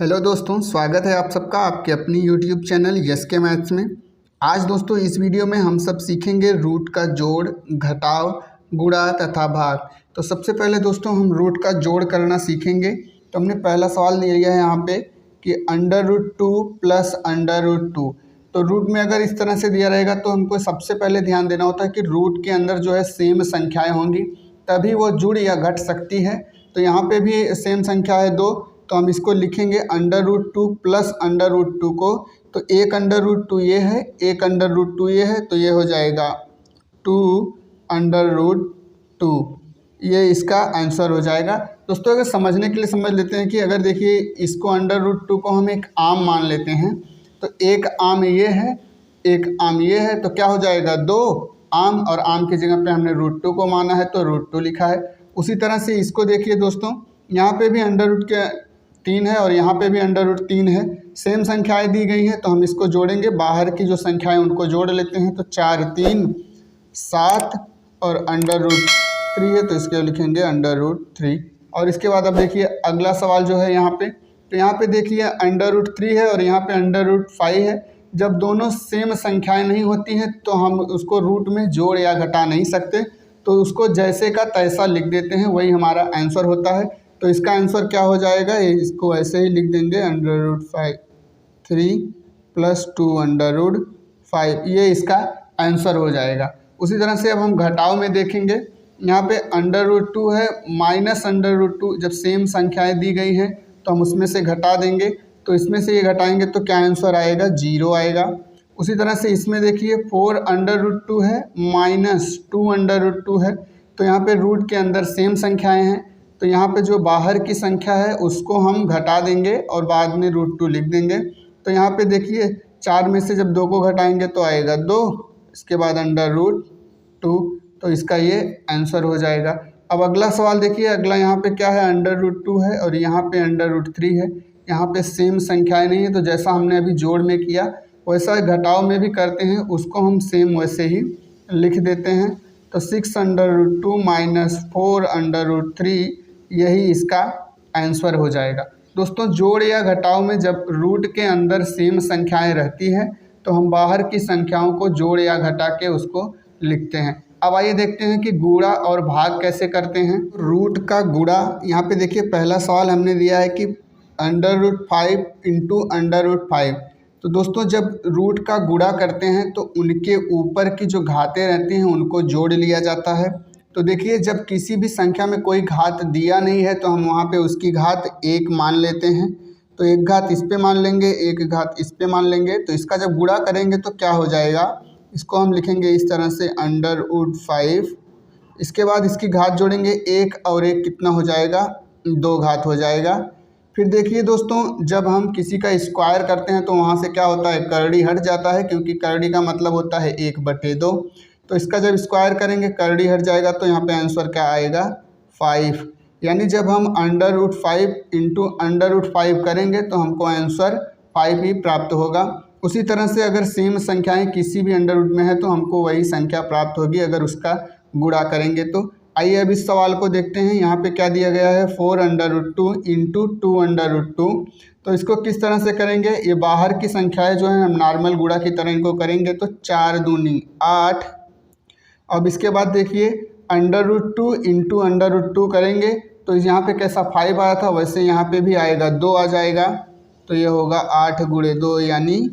Hello दोस्तों, स्वागत है आप सबका आपके अपनी यूट्यूब चैनल यस के मैथ्स में। आज दोस्तों इस वीडियो में हम सब सीखेंगे रूट का जोड़, घटाव, गुणा तथा भाग। तो सबसे पहले दोस्तों हम रूट का जोड़ करना सीखेंगे। तो हमने पहला सवाल लिया है यहाँ पे कि √2 प्लस √2। तो रूट में अगर इस तरह से दिया रहेगा तो हमको सबसे पहले ध्यान देना होता है कि रूट के अंदर जो है सेम संख्याएँ होंगी तभी वो जुड़ या घट सकती है। तो यहाँ पे भी सेम संख्या है 2, तो हम इसको लिखेंगे √2 प्लस √2 को। तो एक √2 ये है, एक √2 ये है, तो ये हो जाएगा 2√2। ये इसका आंसर हो जाएगा। दोस्तों अगर समझने के लिए समझ लेते हैं कि अगर देखिए इसको √2 को हम एक आम मान लेते हैं, तो एक आम ये है, एक आम ये है, तो क्या हो जाएगा 2 आम, और आम की जगह पे हमने √2 को माना है तो √2 लिखा है। उसी तरह से इसको देखिए दोस्तों, यहाँ पे भी √3 है और यहाँ पे भी √3 है। सेम संख्याएं दी गई हैं तो हम इसको जोड़ेंगे। बाहर की जो संख्याएं उनको जोड़ लेते हैं। तो 4 3 7 और √3 है तो इसके लिखेंगे √3। और इसके बाद अब देखिए अगला सवाल जो है यहाँ पे, तो यहाँ पे देखिए √3 है और यहाँ पे √5 है। जब दोनों सेम संख्याएं नहीं होती हैं तो हम उसको रूट में जोड़ या घटा नहीं सकते, तो उसको जैसे का तैसा लिख देते हैं, वही हमारा आंसर होता है। तो इसका आंसर क्या हो जाएगा, इसको ऐसे ही लिख देंगे √3 प्लस 2√5, ये इसका आंसर हो जाएगा। उसी तरह से अब हम घटाव में देखेंगे। यहाँ पे √2 है माइनस √2, जब सेम संख्याएं दी गई हैं तो हम उसमें से घटा देंगे। तो इसमें से ये घटाएंगे तो क्या आंसर आएगा, 0 आएगा। उसी तरह से इसमें देखिए 4√2 है माइनस 2√2 है, तो यहाँ पे रूट के अंदर सेम संख्याएं हैं, तो यहाँ पे जो बाहर की संख्या है उसको हम घटा देंगे और बाद में √2 लिख देंगे। तो यहाँ पे देखिए 4 में से जब 2 को घटाएंगे तो आएगा 2, इसके बाद √2, तो इसका ये आंसर हो जाएगा। अब अगला सवाल देखिए, अगला यहाँ पे क्या है, √2 है और यहाँ पे √3 है। यहाँ पे सेम संख्याएं नहीं है, तो जैसा हमने अभी जोड़ में किया वैसा घटाव में भी करते हैं, उसको हम सेम वैसे ही लिख देते हैं। तो 6√2 माइनस 4√3, यही इसका आंसर हो जाएगा। दोस्तों जोड़ या घटाव में जब रूट के अंदर सेम संख्याएं रहती हैं तो हम बाहर की संख्याओं को जोड़ या घटा के उसको लिखते हैं। अब आइए देखते हैं कि गुणा और भाग कैसे करते हैं। रूट का गुणा, यहाँ पे देखिए पहला सवाल हमने दिया है कि √5 इंटू √5। तो दोस्तों जब रूट का गुणा करते हैं तो उनके ऊपर की जो घातें रहती हैं उनको जोड़ लिया जाता है। तो देखिए जब किसी भी संख्या में कोई घात दिया नहीं है तो हम वहाँ पे उसकी घात 1 मान लेते हैं। तो एक घात इस पे मान लेंगे, एक घात इस पे मान लेंगे। तो इसका जब गुणा करेंगे तो क्या हो जाएगा, इसको हम लिखेंगे इस तरह से √5। इसके बाद इसकी घात जोड़ेंगे, 1 और 1 कितना हो जाएगा, 2 घात हो जाएगा। फिर देखिए दोस्तों जब हम किसी का स्क्वायर करते हैं तो वहाँ से क्या होता है, करड़ी हट जाता है, क्योंकि करड़ी का मतलब होता है 1/2। तो इसका जब स्क्वायर करेंगे करड़ी हट जाएगा, तो यहाँ पे आंसर क्या आएगा, 5। यानी जब हम √5 इंटू √5 करेंगे तो हमको आंसर 5 ही प्राप्त होगा। उसी तरह से अगर सेम संख्याएं किसी भी अंडर रूट में है तो हमको वही संख्या प्राप्त होगी अगर उसका गुणा करेंगे तो। आइए अब इस सवाल को देखते हैं। यहाँ पे क्या दिया गया है, 4√2 इंटू 2√2। तो इसको किस तरह से करेंगे, ये बाहर की संख्याएं जो हैं हम नॉर्मल गुणा की तरह इनको करेंगे। तो 4 दूनी 8। अब इसके बाद देखिए √2 इंटू √2 करेंगे तो यहाँ पे कैसा 5 आया था वैसे यहाँ पे भी आएगा, 2 आ जाएगा। तो ये होगा 8 × 2 यानी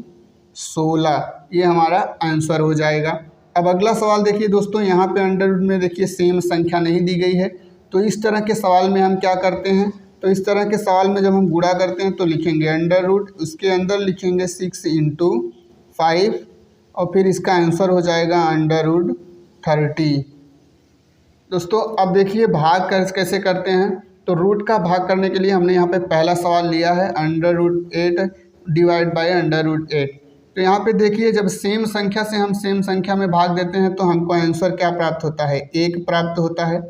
16, ये हमारा आंसर हो जाएगा। अब अगला सवाल देखिए दोस्तों, यहाँ पे अंडर रूट में देखिए सेम संख्या नहीं दी गई है। तो इस तरह के सवाल में हम क्या करते हैं, तो इस तरह के सवाल में जब हम गुणा करते हैं तो लिखेंगे अंडर रूट, उसके अंदर लिखेंगे 6 × 5 और फिर इसका आंसर हो जाएगा √30। दोस्तों अब देखिए भाग कैसे करते हैं। तो रूट का भाग करने के लिए हमने यहाँ पे पहला सवाल लिया है √8 डिवाइड बाय √8। तो यहाँ पे देखिए जब सेम संख्या से हम सेम संख्या में भाग देते हैं तो हमको आंसर क्या प्राप्त होता है, 1 प्राप्त होता है।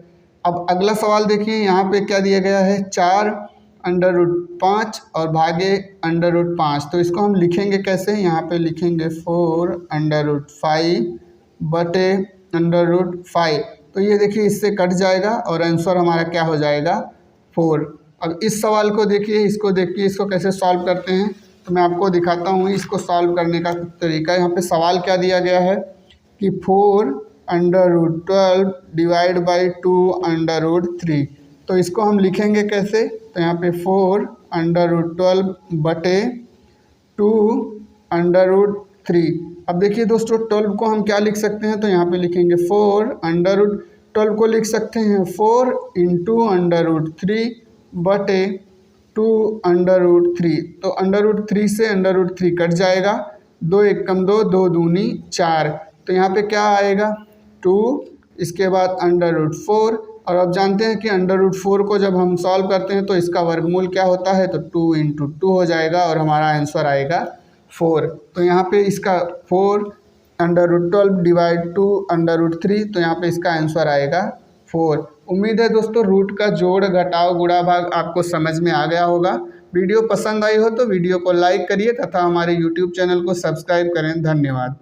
अब अगला सवाल देखिए, यहाँ पे क्या दिया गया है, 4√5 और भागे √5। तो इसको हम लिखेंगे कैसे, यहाँ पे लिखेंगे 4√5 बटे √5। तो ये देखिए इससे कट जाएगा और आंसर हमारा क्या हो जाएगा, 4। अब इस सवाल को देखिए, इसको देखिए, इसको कैसे सॉल्व करते हैं, तो मैं आपको दिखाता हूँ इसको सॉल्व करने का तरीका। यहाँ पे सवाल क्या दिया गया है कि 4√12 डिवाइड बाई 2√3। तो इसको हम लिखेंगे कैसे, तो यहाँ पे 4√12 बटे 2√3। अब देखिए दोस्तों 12 को हम क्या लिख सकते हैं, तो यहाँ पे लिखेंगे 4√12 को लिख सकते हैं 4 इंटू √3 बटे 2√3। तो √3 से √3 कट जाएगा, 2 एक कम 2, 2 दूनी 4। तो यहाँ पे क्या आएगा 2, इसके बाद √4। और अब जानते हैं कि √4 को जब हम सॉल्व करते हैं तो इसका वर्गमूल क्या होता है, तो 2 इंटू 2 हो जाएगा और हमारा आंसर आएगा 4। तो यहाँ पे इसका 4√12 डिवाइड 2√3, तो यहाँ पे इसका आंसर आएगा 4। उम्मीद है दोस्तों रूट का जोड़ घटाव गुणा भाग आपको समझ में आ गया होगा। वीडियो पसंद आई हो तो वीडियो को लाइक करिए तथा हमारे यूट्यूब चैनल को सब्सक्राइब करें। धन्यवाद।